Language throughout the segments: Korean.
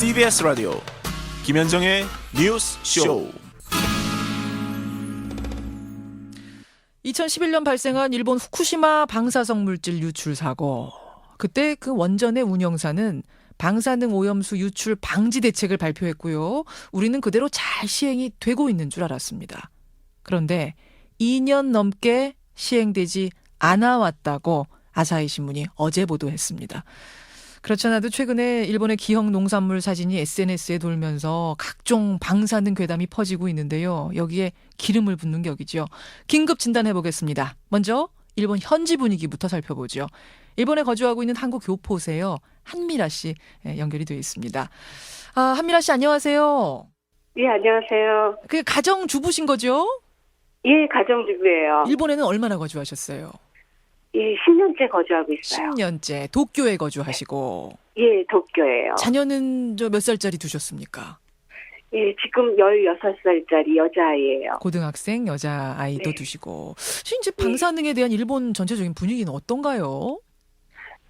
CBS 라디오 김현정의 뉴스 쇼. 2011년 발생한 일본 후쿠시마 방사성 물질 유출 사고. 그때 그 원전의 운영사는 방사능 오염수 유출 방지 대책을 발표했고요. 우리는 그대로 잘 시행이 되고 있는 줄 알았습니다. 그런데 2년 넘게 시행되지 않아 왔다고 아사히 신문이 어제 보도했습니다. 그렇지 않아도 최근에 일본의 기형 농산물 사진이 SNS에 돌면서 각종 방사능 괴담이 퍼지고 있는데요. 여기에 기름을 붓는 격이죠. 긴급 진단해보겠습니다. 먼저 일본 현지 분위기부터 살펴보죠. 일본에 거주하고 있는 한국 교포세요. 한미라 씨 연결이 되어 있습니다. 한미라 씨 안녕하세요. 예, 안녕하세요. 그 가정주부신 거죠? 예, 가정주부예요. 일본에는 얼마나 거주하셨어요? 예, 10년째 거주하고 있어요. 10년째 도쿄에 거주하시고. 예, 도쿄예요. 자녀는 몇 살짜리 두셨습니까? 예, 지금 16살짜리 여자아이예요. 고등학생 여자아이도 네. 두시고. 이제 방사능에 대한 일본 전체적인 분위기는 어떤가요?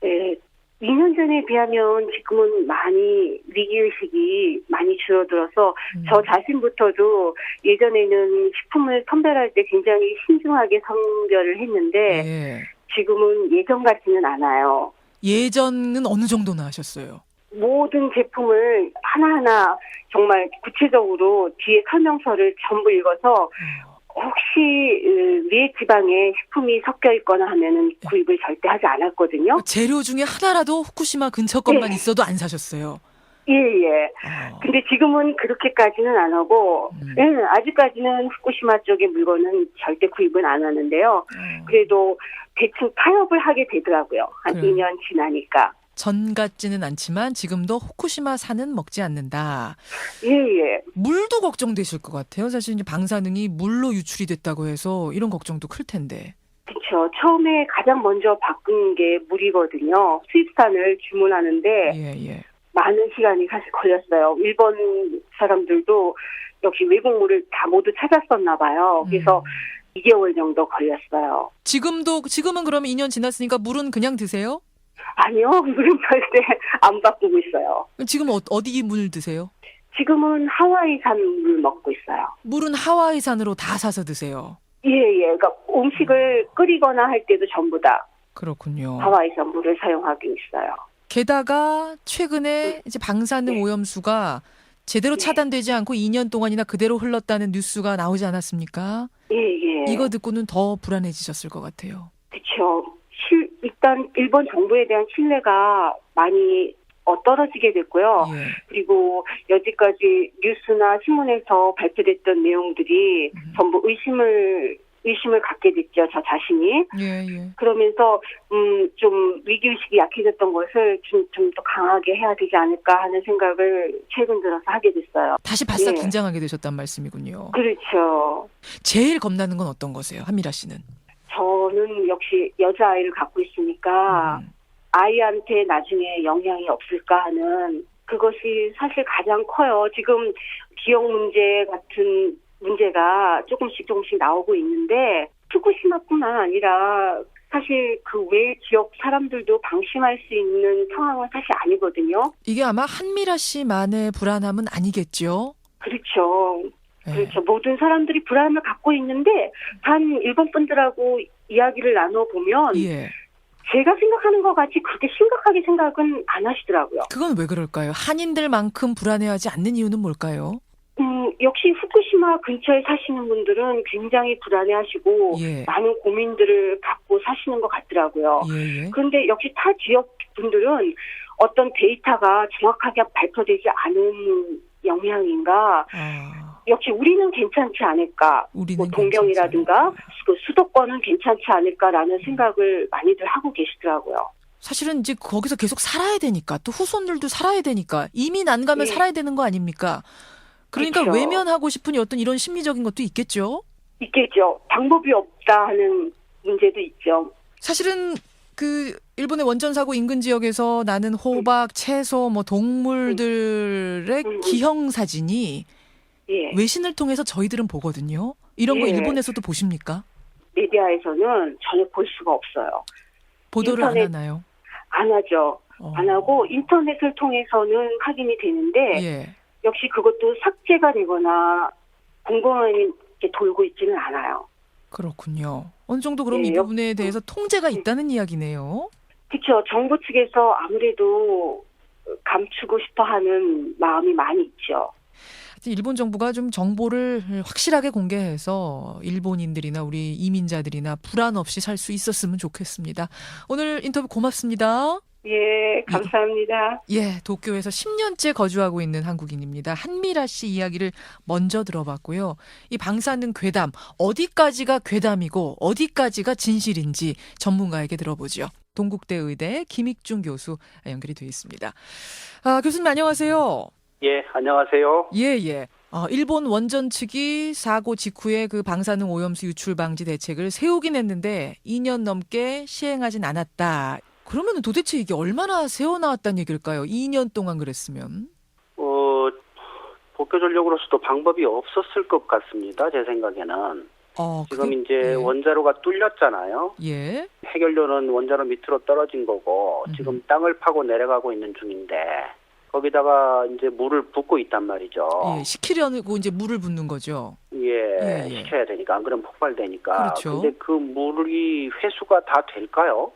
예, 2년 전에 비하면 지금은 많이 위기의식이 많이 줄어들어서 저 자신부터도 예전에는 식품을 선별할 때 굉장히 신중하게 선별을 했는데 예. 지금은 예전 같지는 않아요. 예전은 어느 정도나 하셨어요? 모든 제품을 하나하나 정말 구체적으로 뒤에 설명서를 전부 읽어서 혹시 위에 지방에 식품이 섞여 있거나 하면은 구입을 절대 하지 않았거든요. 재료 중에 하나라도 후쿠시마 근처 것만 네. 있어도 안 사셨어요? 예. 근데 지금은 그렇게까지는 안 하고, 예, 아직까지는 후쿠시마 쪽의 물건은 절대 구입은 안 하는데요. 그래도 대충 타협을 하게 되더라고요. 한 그래요. 2년 지나니까. 전 같지는 않지만 지금도 후쿠시마산은 먹지 않는다. 예. 물도 걱정되실 것 같아요. 사실 이제 방사능이 물로 유출이 됐다고 해서 이런 걱정도 클 텐데. 그렇죠. 처음에 가장 먼저 바꾼 게 물이거든요. 수입산을 주문하는데 예. 많은 시간이 사실 걸렸어요. 일본 사람들도 역시 외국 물을 다 모두 찾았었나 봐요. 그래서 2개월 정도 걸렸어요. 지금은 그러면 2년 지났으니까 물은 그냥 드세요? 아니요. 물은 절대 안 바꾸고 있어요. 지금 어디 물 드세요? 지금은 하와이산 물 먹고 있어요. 물은 하와이산으로 다 사서 드세요. 예. 그러니까 음식을 끓이거나 할 때도 전부 다 그렇군요. 하와이산 물을 사용하고 있어요. 게다가 최근에 이제 방사능 오염수가 제대로 차단되지 않고 2년 동안이나 그대로 흘렀다는 뉴스가 나오지 않았습니까? 예. 이거 듣고는 더 불안해지셨을 것 같아요. 그렇죠. 일단 일본 정부에 대한 신뢰가 많이 떨어지게 됐고요. 예. 그리고 여지까지 뉴스나 신문에서 발표됐던 내용들이 전부 의심을 갖게 됐죠. 저 자신이. 예. 그러면서 좀 위기의식이 약해졌던 것을 좀 더 강하게 해야 되지 않을까 하는 생각을 최근 들어서 하게 됐어요. 다시 바싹 예. 긴장하게 되셨단 말씀이군요. 그렇죠. 제일 겁나는 건 어떤 거세요? 한미라 씨는? 저는 역시 여자아이를 갖고 있으니까 아이한테 나중에 영향이 없을까 하는 그것이 사실 가장 커요. 지금 기억 문제 같은 문제가 조금씩 나오고 있는데 후쿠시마뿐만 아니라 사실 그 외 지역 사람들도 방심할 수 있는 상황은 사실 아니거든요. 이게 아마 한미라 씨만의 불안함은 아니겠죠? 그렇죠. 예. 그렇죠. 모든 사람들이 불안을 갖고 있는데 단 일본 분들하고 이야기를 나눠보면 예. 제가 생각하는 것 같이 그렇게 심각하게 생각은 안 하시더라고요. 그건 왜 그럴까요? 한인들만큼 불안해하지 않는 이유는 뭘까요? 역시 후쿠시마 근처에 사시는 분들은 굉장히 불안해하시고 예. 많은 고민들을 갖고 사시는 것 같더라고요. 예. 그런데 역시 타 지역 분들은 어떤 데이터가 정확하게 발표되지 않은 영향인가 역시 우리는 괜찮지 않을까. 우리는 동경이라든가 그 수도권은 괜찮지 않을까라는 생각을 많이들 하고 계시더라고요. 사실은 이제 거기서 계속 살아야 되니까 또 후손들도 살아야 되니까 이민 안 가면 예. 살아야 되는 거 아닙니까? 그러니까 그렇죠. 외면하고 싶은 어떤 이런 심리적인 것도 있겠죠. 있겠죠. 방법이 없다 하는 문제도 있죠. 사실은 그 일본의 원전 사고 인근 지역에서 나는 호박, 채소, 뭐 동물들의 기형 사진이 예. 외신을 통해서 저희들은 보거든요. 이런 거 예. 일본에서도 보십니까? 미디어에서는 전혀 볼 수가 없어요. 보도를 인터넷- 안 하나요? 안 하죠. 안 하고 인터넷을 통해서는 확인이 되는데 예. 역시 그것도 삭제가 되거나 궁금함이 이렇게 돌고 있지는 않아요. 그렇군요. 어느 정도 그럼 예, 이 부분에 대해서 통제가 있다는 이야기네요. 그렇죠. 정부 측에서 아무래도 감추고 싶어하는 마음이 많이 있죠. 일본 정부가 좀 정보를 확실하게 공개해서 일본인들이나 우리 이민자들이나 불안 없이 살 수 있었으면 좋겠습니다. 오늘 인터뷰 고맙습니다. 예, 감사합니다. 예, 도쿄에서 10년째 거주하고 있는 한국인입니다. 한미라 씨 이야기를 먼저 들어봤고요. 이 방사능 괴담, 어디까지가 괴담이고 어디까지가 진실인지 전문가에게 들어보죠. 동국대 의대 김익중 교수 연결이 되어 있습니다. 교수님 안녕하세요. 예, 안녕하세요. 예. 일본 원전 측이 사고 직후에 그 방사능 오염수 유출 방지 대책을 세우긴 했는데 2년 넘게 시행하진 않았다. 그러면 도대체 이게 얼마나 세워나왔다는 얘기일까요? 2년 동안 그랬으면. 도쿄전력으로서도 방법이 없었을 것 같습니다. 제 생각에는. 지금 이제 원자로가 뚫렸잖아요. 예. 해결료는 원자로 밑으로 떨어진 거고 지금 땅을 파고 내려가고 있는 중인데 거기다가 이제 물을 붓고 있단 말이죠. 예, 식히려고 이제 물을 붓는 거죠. 예, 식혀야 되니까 안 그러면 폭발되니까. 그렇죠. 근데 그 물이 회수가 다 될까요?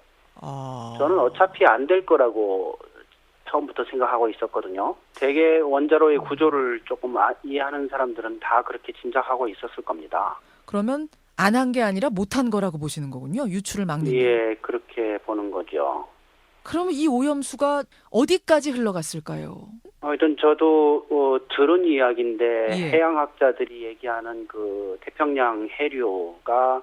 저는 어차피 안 될 거라고 처음부터 생각하고 있었거든요. 대개 원자로의 구조를 조금 이해하는 사람들은 다 그렇게 짐작하고 있었을 겁니다. 그러면 안 한 게 아니라 못한 거라고 보시는 거군요. 유출을 막는 게. 예, 그렇게 보는 거죠. 그러면 이 오염수가 어디까지 흘러갔을까요? 하여튼 저도 들은 이야기인데 예. 해양학자들이 얘기하는 그 태평양 해류가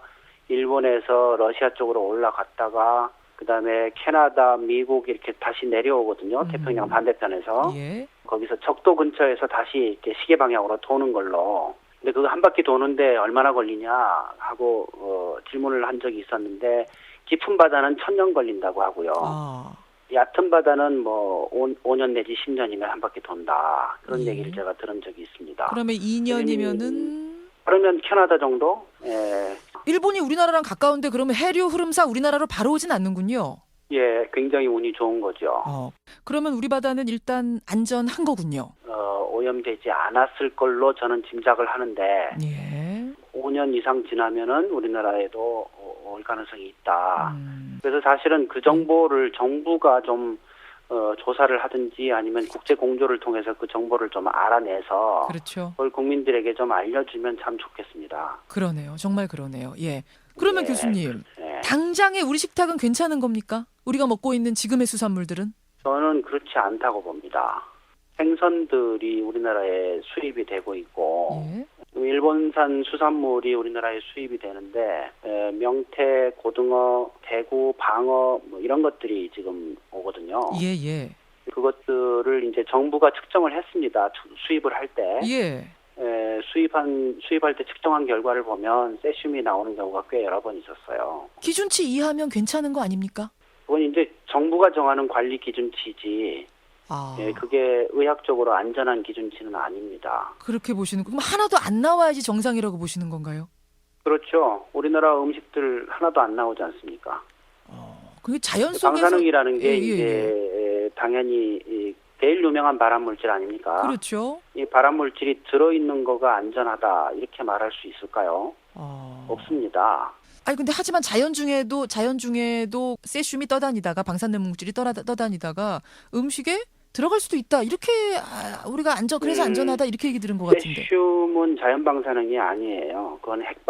일본에서 러시아 쪽으로 올라갔다가 그다음에 캐나다, 미국 이렇게 다시 내려오거든요. 태평양 반대편에서. 예. 거기서 적도 근처에서 다시 이렇게 시계 방향으로 도는 걸로. 근데 그거 한 바퀴 도는데 얼마나 걸리냐 하고 질문을 한 적이 있었는데 깊은 바다는 1000년 걸린다고 하고요. 얕은 바다는 뭐 5년 내지 10년이면 한 바퀴 돈다. 그런 얘기를 제가 들은 적이 있습니다. 그러면 2년이면은 그러면 캐나다 정도? 예. 일본이 우리나라랑 가까운데 그러면 해류 흐름상 우리나라로 바로 오진 않는군요. 예, 굉장히 운이 좋은 거죠. 그러면 우리 바다는 일단 안전한 거군요. 오염되지 않았을 걸로 저는 짐작을 하는데 예. 5년 이상 지나면은 우리나라에도 올 가능성이 있다. 그래서 사실은 그 정보를 정부가 좀 조사를 하든지 아니면 국제 공조를 통해서 그 정보를 좀 알아내서 그렇죠. 그걸 국민들에게 좀 알려주면 참 좋겠습니다. 그러네요. 정말 그러네요. 예. 그러면 예, 교수님, 예. 당장의 우리 식탁은 괜찮은 겁니까? 우리가 먹고 있는 지금의 수산물들은? 저는 그렇지 않다고 봅니다. 생선들이 우리나라에 수입이 되고 있고 예. 일본산 수산물이 우리나라에 수입이 되는데 명태, 고등어, 대구, 방어 뭐 이런 것들이 지금 오거든요. 예. 그것들을 이제 정부가 측정을 했습니다. 수입을 할 때. 예. 수입할 때 측정한 결과를 보면 세슘이 나오는 경우가 꽤 여러 번 있었어요. 기준치 이하면 괜찮은 거 아닙니까? 그건 이제 정부가 정하는 관리 기준치지. 예, 그게 의학적으로 안전한 기준치는 아닙니다. 그렇게 보시는 거. 그럼 하나도 안 나와야지 정상이라고 보시는 건가요? 그렇죠. 우리나라 음식들 하나도 안 나오지 않습니까? 그게 자연 속에서 방사능이라는 게 예. 이제 당연히 제일 유명한 발암물질 아닙니까? 그렇죠. 이 발암물질이 들어있는 거가 안전하다 이렇게 말할 수 있을까요? 없습니다. 아니 근데 하지만 자연 중에도 세슘이 떠다니다가 방사능 물질이 떠다니다가 음식에 들어갈 수도 있다. 이렇게 우리가 그래서 안전하다 이렇게 얘기 들은 것 같은데. 세슘은 자연 방사능이 아니에요. 그건 핵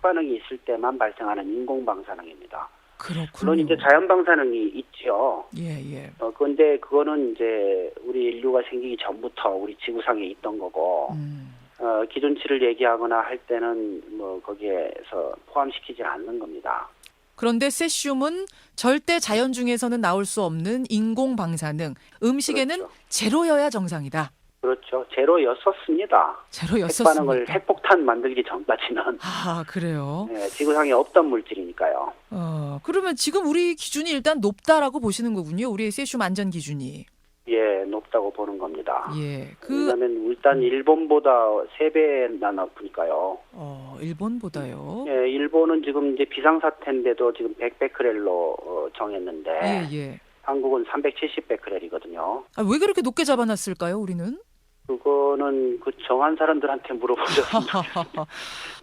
반응이 있을 때만 발생하는 인공 방사능입니다. 그렇군요. 물론 이제 자연 방사능이 있죠. 예. 그런데 그거는 이제 우리 인류가 생기기 전부터 우리 지구상에 있던 거고. 기준치를 얘기하거나 할 때는 뭐 거기에서 포함시키지 않는 겁니다. 그런데 세슘은 절대 자연 중에서는 나올 수 없는 인공 방사능. 음식에는 그렇죠. 제로여야 정상이다. 그렇죠. 제로였었습니다. 제로였었습니까? 핵폭탄 만들기 전까지는. 그래요? 네, 지구상에 없던 물질이니까요. 그러면 지금 우리 기준이 일단 높다라고 보시는 거군요. 우리의 세슘 안전 기준이. 예, 높다고 보는 겁니다. 예. 왜냐하면 일단 일본보다 3배나 높으니까요. 일본보다요? 예, 일본은 지금 이제 비상사태인데도 지금 100베크렐로 정했는데 예. 한국은 370베크렐이거든요. 아, 왜 그렇게 높게 잡아놨을까요, 우리는? 그거는 그 정한 사람들한테 물어보셨으면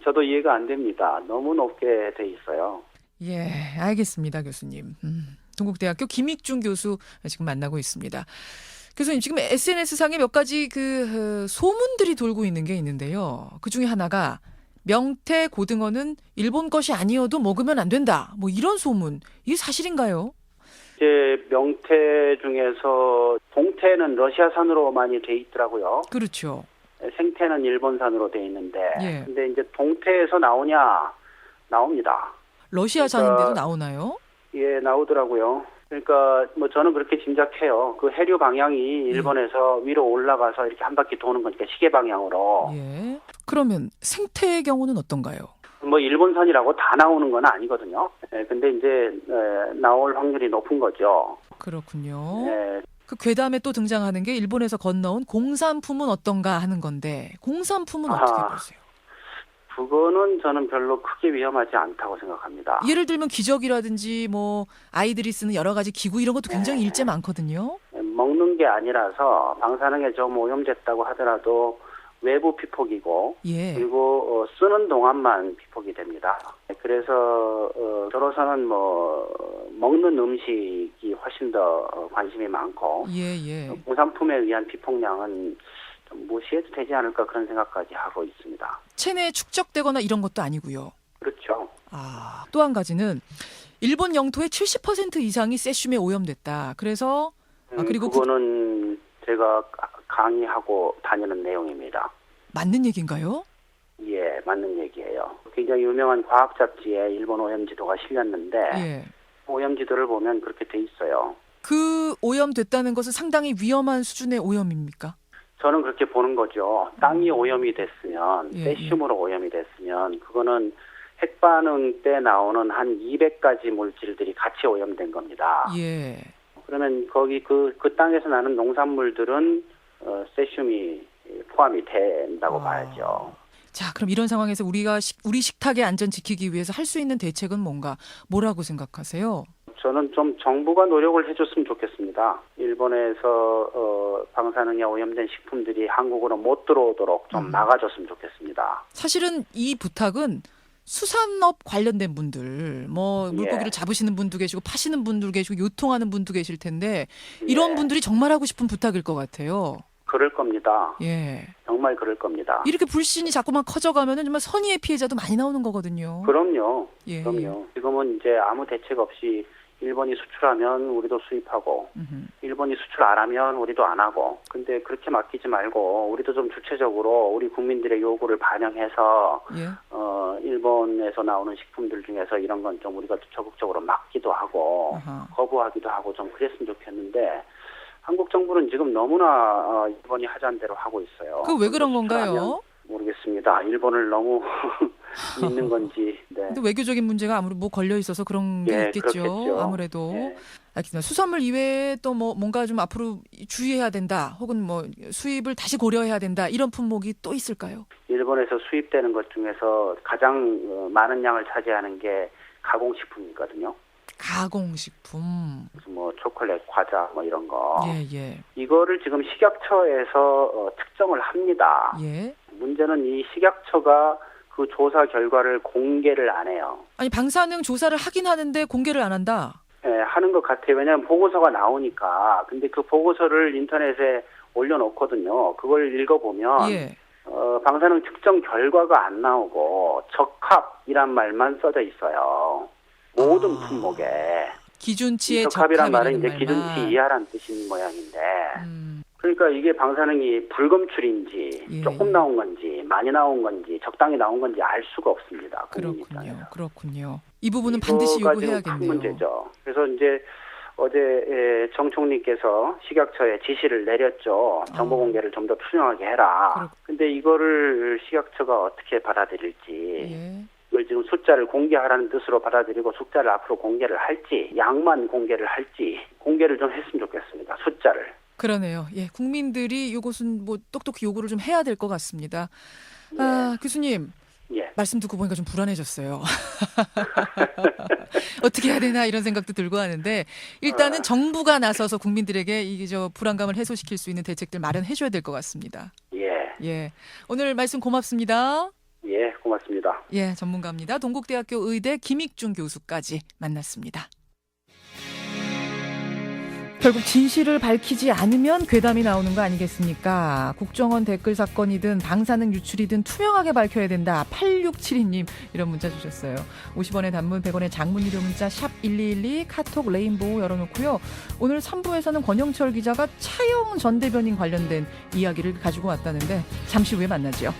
저도 이해가 안 됩니다. 너무 높게 돼 있어요. 예, 알겠습니다, 교수님. 동국대학교 김익중 교수 지금 만나고 있습니다. 교수님, 지금 SNS상에 몇 가지 소문들이 돌고 있는 게 있는데요. 그 중에 하나가 명태 고등어는 일본 것이 아니어도 먹으면 안 된다. 뭐 이런 소문. 이게 사실인가요? 이제 명태 중에서 동태는 러시아산으로 많이 돼 있더라고요. 그렇죠. 생태는 일본산으로 돼 있는데, 예. 근데 이제 동태에서 나옵니다. 러시아산인데도 그러니까 나오나요? 예, 나오더라고요. 그러니까 뭐 저는 그렇게 짐작해요. 그 해류 방향이 일본에서 위로 올라가서 이렇게 한 바퀴 도는 거니까 시계 방향으로. 예. 그러면 생태의 경우는 어떤가요? 뭐 일본산이라고 다 나오는 건 아니거든요. 예, 근데 이제 나올 확률이 높은 거죠. 그렇군요. 예, 그 괴담에 또 등장하는 게 일본에서 건너온 공산품은 어떤가 하는 건데 공산품은 어떻게 보세요? 그거는 저는 별로 크게 위험하지 않다고 생각합니다. 예를 들면 기저귀라든지 뭐 아이들이 쓰는 여러 가지 기구 이런 것도 굉장히 일제 많거든요. 먹는 게 아니라서 방사능에 좀 오염됐다고 하더라도 외부 피폭이고 예. 그리고 쓰는 동안만 피폭이 됩니다. 그래서 저로서는 뭐 먹는 음식이 훨씬 더 관심이 많고 예. 공산품에 의한 피폭량은 좀 무시해도 되지 않을까 그런 생각까지 하고 있습니다. 체내에 축적되거나 이런 것도 아니고요. 그렇죠. 아, 또 한 가지는 일본 영토의 70% 이상이 세슘에 오염됐다. 그래서 그리고 그거는 제가 강의하고 다니는 내용입니다. 맞는 얘기인가요? 예, 맞는 얘기예요. 굉장히 유명한 과학 잡지에 일본 오염지도가 실렸는데 예. 오염지도를 보면 그렇게 돼 있어요. 그 오염됐다는 것은 상당히 위험한 수준의 오염입니까? 저는 그렇게 보는 거죠. 땅이 오염이 됐으면, 예, 세슘으로 오염이 됐으면 그거는 핵반응 때 나오는 한 200가지 물질들이 같이 오염된 겁니다. 예. 그러면 거기 그 땅에서 나는 농산물들은 세슘이 포함이 된다고 봐야죠. 자, 그럼 이런 상황에서 우리가 우리 식탁의 안전 지키기 위해서 할 수 있는 대책은 뭐라고 생각하세요? 저는 좀 정부가 노력을 해줬으면 좋겠습니다. 일본에서 방사능에 오염된 식품들이 한국으로 못 들어오도록 좀 막아줬으면 좋겠습니다. 사실은 이 부탁은 수산업 관련된 분들, 물고기를 잡으시는 분도 계시고 파시는 분도 계시고 요통하는 분도 계실 텐데 이런 분들이 정말 하고 싶은 부탁일 것 같아요. 그럴 겁니다. 예. 정말 그럴 겁니다. 이렇게 불신이 자꾸만 커져가면은 정말 선의의 피해자도 많이 나오는 거거든요. 그럼요. 예. 그럼요. 지금은 이제 아무 대책 없이 일본이 수출하면 우리도 수입하고 일본이 수출 안 하면 우리도 안 하고 근데 그렇게 맡기지 말고 우리도 좀 주체적으로 우리 국민들의 요구를 반영해서 예. 일본에서 나오는 식품들 중에서 이런 건 좀 우리가 적극적으로 막기도 하고 거부하기도 하고 좀 그랬으면 좋겠는데 한국 정부는 지금 너무나 일본이 하자는 대로 하고 있어요. 그 왜 그런 건가요? 모르겠습니다. 일본을 너무 믿는 건지. 네. 근데 외교적인 문제가 아무래도 걸려 있어서 그런 게 있겠죠. 그렇겠죠. 아무래도. 예. 알겠습니다. 수산물 이외에 또 뭔가 좀 앞으로 주의해야 된다. 혹은 수입을 다시 고려해야 된다. 이런 품목이 또 있을까요? 일본에서 수입되는 것 중에서 가장 많은 양을 차지하는 게 가공식품이거든요. 가공식품. 초콜릿, 과자 이런 거. 예. 이거를 지금 식약처에서 특정을 합니다. 예. 문제는 이 식약처가 그 조사 결과를 공개를 안 해요. 아니 방사능 조사를 하긴 하는데 공개를 안 한다. 네, 하는 것 같아요. 왜냐하면 보고서가 나오니까. 근데 그 보고서를 인터넷에 올려놓거든요. 그걸 읽어보면 예. 방사능 측정 결과가 안 나오고 적합이란 말만 써져 있어요. 모든 품목에. 기준치의 적합이란 말은 적합이라는 이제 기준치 이하란 뜻인 모양인데. 그러니까 이게 방사능이 불검출인지 조금 나온 건지 많이 나온 건지 적당히 나온 건지 알 수가 없습니다. 그렇군요. 이 부분은 반드시 요구해야겠네요. 큰 문제죠. 그래서 이제 어제 정 총리께서 식약처에 지시를 내렸죠. 정보 공개를 좀 더 투명하게 해라. 근데 이거를 식약처가 어떻게 받아들일지. 이걸 지금 숫자를 공개하라는 뜻으로 받아들이고 숫자를 앞으로 공개를 할지 양만 공개를 할지 공개를 좀 했으면 좋겠습니다. 숫자를. 그러네요. 예, 국민들이 이것은 똑똑히 요구를 좀 해야 될 것 같습니다. 네. 아, 교수님, 예. 말씀 듣고 보니까 좀 불안해졌어요. 어떻게 해야 되나 이런 생각도 들고 하는데 일단은 정부가 나서서 국민들에게 이 저 불안감을 해소시킬 수 있는 대책들 마련해 줘야 될 것 같습니다. 예. 예. 오늘 말씀 고맙습니다. 예, 고맙습니다. 예, 전문가입니다. 동국대학교 의대 김익중 교수까지 만났습니다. 결국 진실을 밝히지 않으면 괴담이 나오는 거 아니겠습니까? 국정원 댓글 사건이든 방사능 유출이든 투명하게 밝혀야 된다. 8672님 이런 문자 주셨어요. 50원의 단문 100원의 장문 유료 문자 샵 1212 카톡 레인보우 열어놓고요. 오늘 3부에서는 권영철 기자가 차영 전 대변인 관련된 이야기를 가지고 왔다는데 잠시 후에 만나죠.